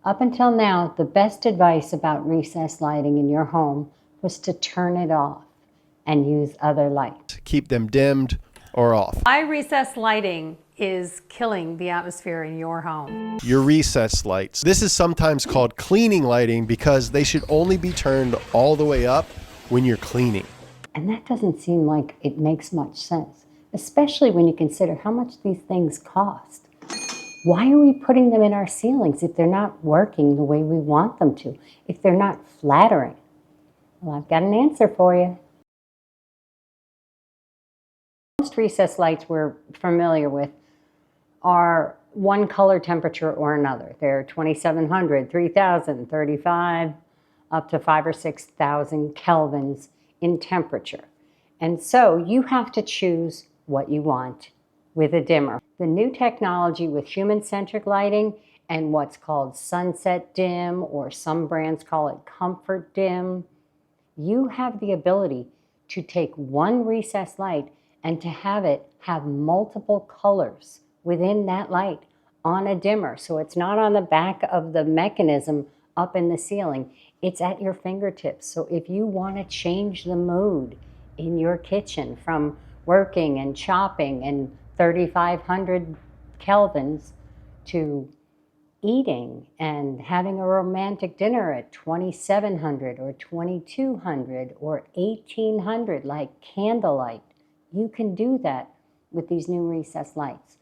Up until now, the best advice about recessed lighting in your home was to turn it off and use other lights. Keep them dimmed or off. Why recessed lighting is killing the atmosphere in your home. Your recessed lights. This is sometimes called cleaning lighting because they should only be turned all the way up when you're cleaning. And that doesn't seem like it makes much sense, especially when you consider how much these things cost. Why are we putting them in our ceilings if they're not working the way we want them to, if they're not flattering? Well, I've got an answer for you. Most recessed lights we're familiar with are one color temperature or another. They're 2700, 3000, 35, up to 5,000 or 6,000 kelvins in temperature. And so you have to choose what you want with a dimmer. The new technology with human-centric lighting and what's called sunset dim, or some brands call it comfort dim, you have the ability to take one recessed light and to have it have multiple colors within that light on a dimmer. So it's not on the back of the mechanism up in the ceiling. It's at your fingertips. So if you want to change the mood in your kitchen from working and chopping and 3,500 kelvins to eating and having a romantic dinner at 2,700 or 2,200 or 1,800, like candlelight, you can do that with these new recessed lights.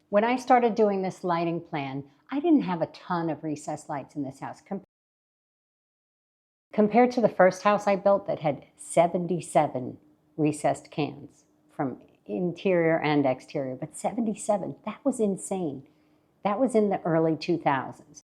When I started doing this lighting plan, I didn't have a ton of recessed lights in this house. Compared to the first house I built that had 77 recessed cans from interior and exterior, but 77, that was insane. That was in the early 2000s.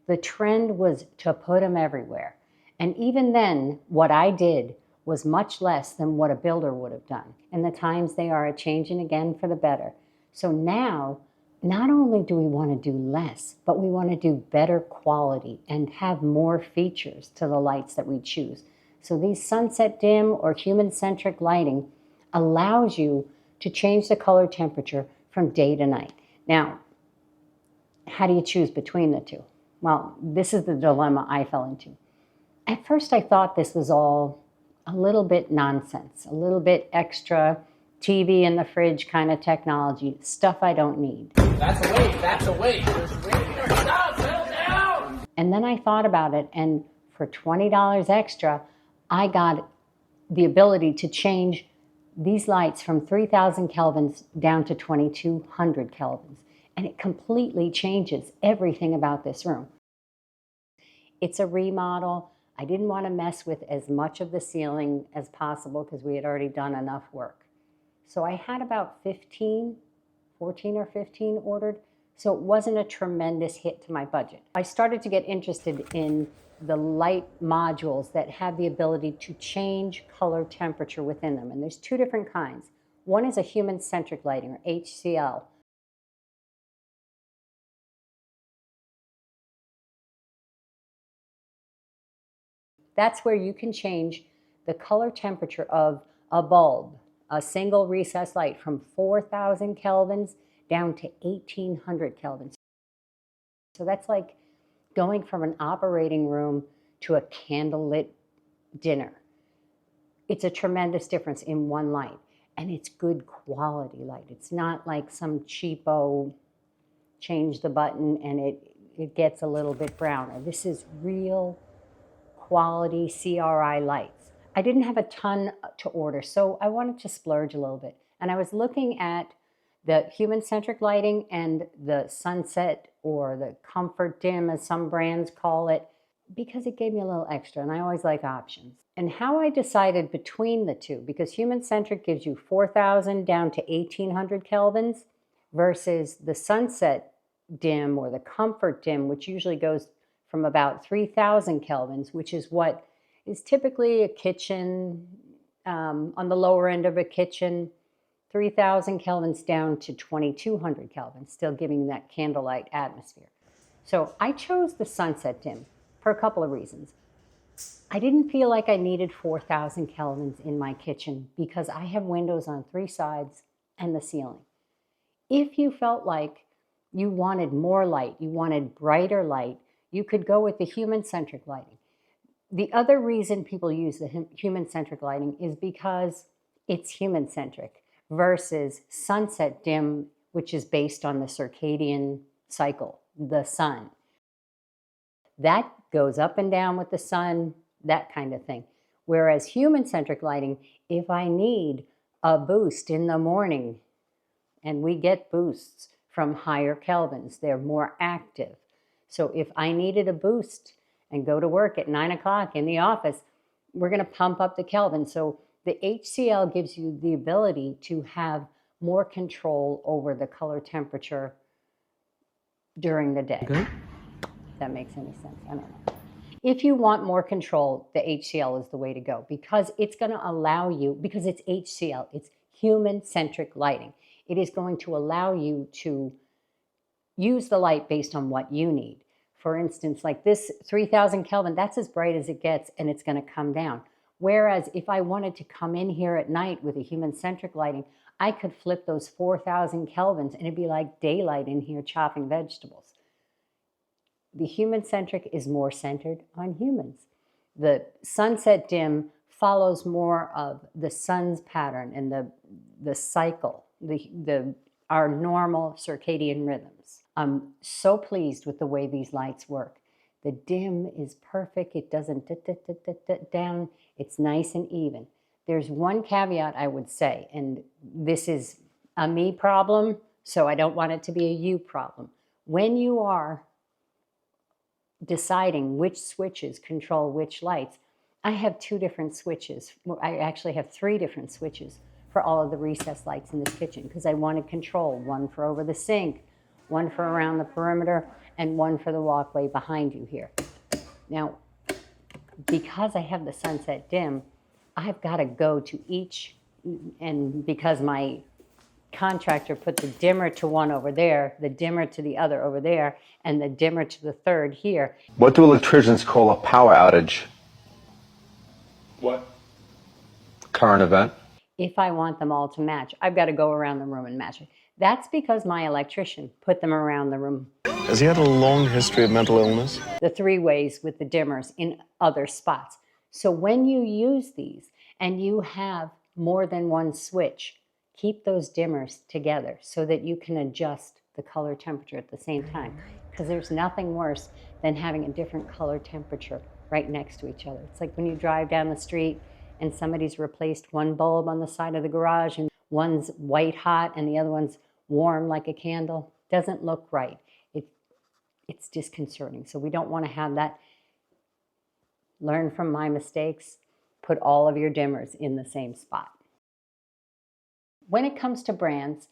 The trend was to put them everywhere. And even then, what I did was much less than what a builder would have done. And the times they are a-changing again for the better. So now, not only do we want to do less, but we want to do better quality and have more features to the lights that we choose. So these sunset dim or human-centric lighting allows you to change the color temperature from day to night. Now, how do you choose between the two? Well, this is the dilemma I fell into. At first, I thought this was all a little bit nonsense, a little bit extra TV in the fridge kind of technology, stuff I don't need. That's a weight, that's a weight. There's a weight there. Stop, settle down. And then I thought about it, and for $20 extra, I got the ability to change these lights from 3,000 kelvins down to 2,200 kelvins. And it completely changes everything about this room. It's a remodel. I didn't want to mess with as much of the ceiling as possible because we had already done enough work. So I had about 14 or 15 ordered. So it wasn't a tremendous hit to my budget. I started to get interested in the light modules that have the ability to change color temperature within them. And there's two different kinds. One is a human-centric lighting, or HCL. That's where you can change the color temperature of a bulb, a single recessed light, from 4,000 kelvins down to 1,800 kelvins. So that's like going from an operating room to a candlelit dinner. It's a tremendous difference in one light, and it's good quality light. It's not like some cheapo change the button and it gets a little bit browner. This is real quality CRI lights. I didn't have a ton to order, so I wanted to splurge a little bit. And I was looking at the human-centric lighting and the sunset, or the comfort dim as some brands call it, because it gave me a little extra, and I always like options. And how I decided between the two, because human-centric gives you 4,000 down to 1,800 kelvins versus the sunset dim or the comfort dim, which usually goes from about 3,000 kelvins, which is what is typically a kitchen, on the lower end of a kitchen, 3,000 kelvins down to 2,200 kelvins, still giving that candlelight atmosphere. So I chose the sunset dim for a couple of reasons. I didn't feel like I needed 4,000 kelvins in my kitchen because I have windows on 3 sides and the ceiling. If you felt like you wanted more light, you wanted brighter light, you could go with the human-centric lighting. The other reason people use the human-centric lighting is because it's human-centric versus sunset dim, which is based on the circadian cycle, the sun. That goes up and down with the sun, that kind of thing. Whereas human-centric lighting, if I need a boost in the morning, and we get boosts from higher kelvins, they're more active. So if I needed a boost and go to work at 9 o'clock in the office, we're going to pump up the Kelvin. So the HCL gives you the ability to have more control over the color temperature during the day. Okay. If that makes any sense. I don't know. If you want more control, the HCL is the way to go because it's going to allow you, because it's HCL, it's human-centric lighting. It is going to allow you to use the light based on what you need. For instance, like this 3000 Kelvin, that's as bright as it gets and it's going to come down. Whereas if I wanted to come in here at night with a human-centric lighting, I could flip those 4000 Kelvins and it'd be like daylight in here chopping vegetables. The human-centric is more centered on humans. The sunset dim follows more of the sun's pattern and the cycle, our normal circadian rhythms. I'm so pleased with the way these lights work. The dim is perfect. It doesn't down. It's nice and even. There's one caveat I would say, and this is a me problem, so I don't want it to be a you problem. When you are deciding which switches control which lights, I have 2 different switches. I actually have 3 different switches for all of the recessed lights in the kitchen because I wanted control. One for over the sink, one for around the perimeter, and one for the walkway behind you here. Now, because I have the sunset dim, I've got to go to each, and because my contractor put the dimmer to one over there, the dimmer to the other over there, and the dimmer to the third here. What do electricians call a power outage? What? Current event. If I want them all to match, I've got to go around the room and match it. That's because my electrician put them around the room. Has he had a long history of mental illness? The 3 ways with the dimmers in other spots. So when you use these and you have more than one switch, keep those dimmers together so that you can adjust the color temperature at the same time. Because there's nothing worse than having a different color temperature right next to each other. It's like when you drive down the street and somebody's replaced one bulb on the side of the garage and one's white hot and the other one's warm like a candle. Doesn't look right. It's disconcerting. So we don't want to have that. Learn from my mistakes. Put all of your dimmers in the same spot. When it comes to brands,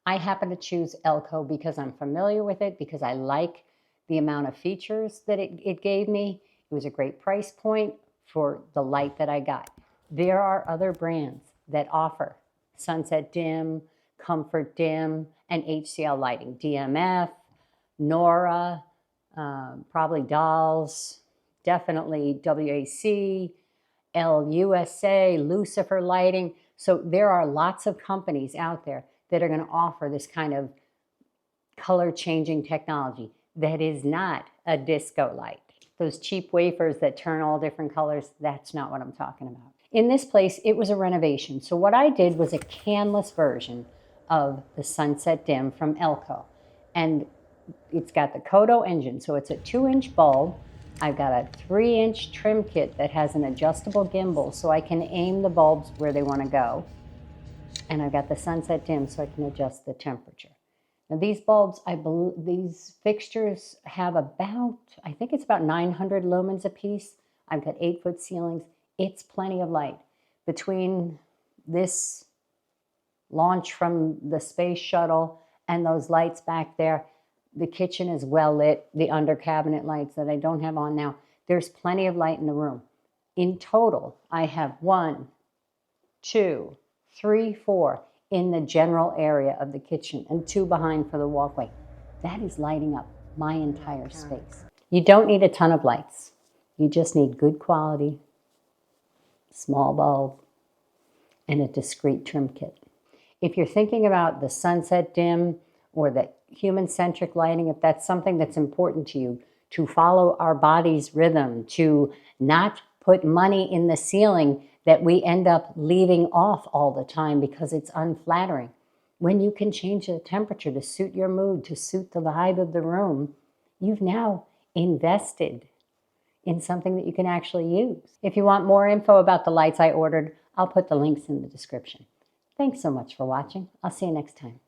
I happen to choose Elko because I'm familiar with it, because I like the amount of features that it gave me. It was a great price point for the light that I got. There are other brands that offer Sunset Dim, Comfort Dim, and HCL lighting. DMF, Nora, probably Dolls, definitely WAC, LUSA, Lucifer Lighting. So there are lots of companies out there that are going to offer this kind of color changing technology that is not a disco light. Those cheap wafers that turn all different colors, that's not what I'm talking about. In this place, it was a renovation. So what I did was a canless version of the Sunset Dim from Elko. And it's got the Kodo engine. So it's a 2-inch bulb. I've got a 3-inch trim kit that has an adjustable gimbal so I can aim the bulbs where they want to go. And I've got the Sunset Dim so I can adjust the temperature. Now these bulbs, these fixtures have about, I think it's about 900 lumens a piece. I've got 8-foot ceilings. It's plenty of light. Between this launch from the space shuttle and those lights back there, the kitchen is well lit, the under cabinet lights that I don't have on now. There's plenty of light in the room. In total, I have 1, 2, 3, 4 in the general area of the kitchen and 2 behind for the walkway. That is lighting up my entire space. You don't need a ton of lights. You just need good quality, small bulb, and a discrete trim kit. If you're thinking about the Sunset Dim or the human-centric lighting, if that's something that's important to you, to follow our body's rhythm, to not put money in the ceiling that we end up leaving off all the time because it's unflattering. When you can change the temperature to suit your mood, to suit the vibe of the room, you've now invested in something that you can actually use. If you want more info about the lights I ordered, I'll put the links in the description. Thanks so much for watching. I'll see you next time.